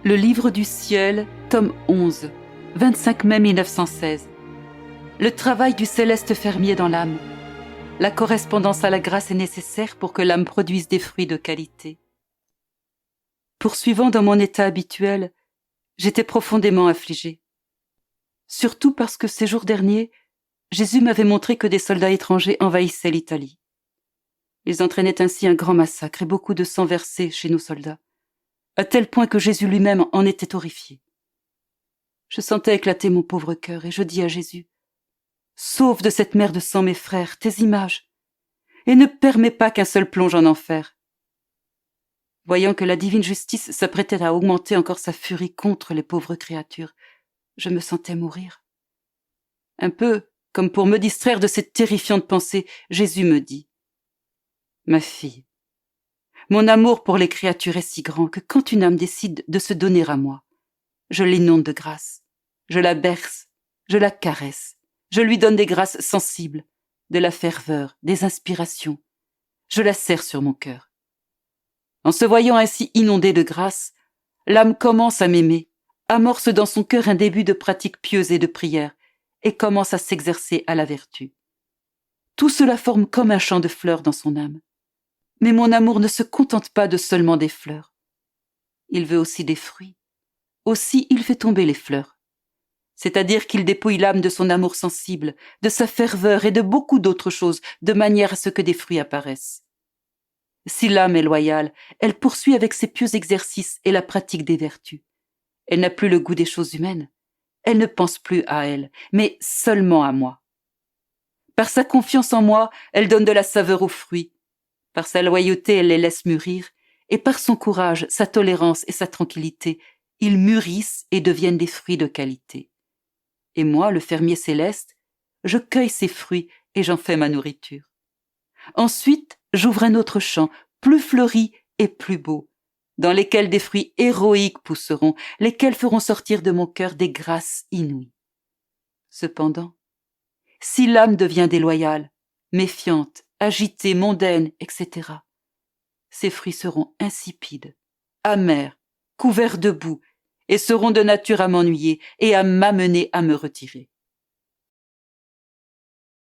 Le livre du ciel, tome 11, 25 mai 1916. Le travail du céleste fermier dans l'âme. La correspondance à la grâce est nécessaire pour que l'âme produise des fruits de qualité. Poursuivant dans mon état habituel, j'étais profondément affligé. Surtout parce que ces jours derniers, Jésus m'avait montré que des soldats étrangers envahissaient l'Italie. Ils entraînaient ainsi un grand massacre et beaucoup de sang versé chez nos soldats, à tel point que Jésus lui-même en était horrifié. Je sentais éclater mon pauvre cœur et je dis à Jésus, « Sauve de cette mer de sang mes frères, tes images, et ne permets pas qu'un seul plonge en enfer. » Voyant que la divine justice s'apprêtait à augmenter encore sa furie contre les pauvres créatures, je me sentais mourir. Un peu comme pour me distraire de cette terrifiante pensée, Jésus me dit, « Ma fille, mon amour pour les créatures est si grand que quand une âme décide de se donner à moi, je l'inonde de grâce, je la berce, je la caresse, je lui donne des grâces sensibles, de la ferveur, des inspirations, je la serre sur mon cœur. En se voyant ainsi inondée de grâce, l'âme commence à m'aimer, amorce dans son cœur un début de pratique pieuse et de prière, et commence à s'exercer à la vertu. Tout cela forme comme un champ de fleurs dans son âme. Mais mon amour ne se contente pas de seulement des fleurs. Il veut aussi des fruits. Aussi il fait tomber les fleurs. C'est-à-dire qu'il dépouille l'âme de son amour sensible, de sa ferveur et de beaucoup d'autres choses, de manière à ce que des fruits apparaissent. Si l'âme est loyale, elle poursuit avec ses pieux exercices et la pratique des vertus. Elle n'a plus le goût des choses humaines. Elle ne pense plus à elle, mais seulement à moi. Par sa confiance en moi, elle donne de la saveur aux fruits. Par sa loyauté, elle les laisse mûrir, et par son courage, sa tolérance et sa tranquillité, ils mûrissent et deviennent des fruits de qualité. Et moi, le fermier céleste, je cueille ces fruits et j'en fais ma nourriture. Ensuite, j'ouvre un autre champ, plus fleuri et plus beau, dans lesquels des fruits héroïques pousseront, lesquels feront sortir de mon cœur des grâces inouïes. Cependant, si l'âme devient déloyale, méfiante, agitée, mondaine, etc., ces fruits seront insipides, amers, couverts de boue, et seront de nature à m'ennuyer et à m'amener à me retirer.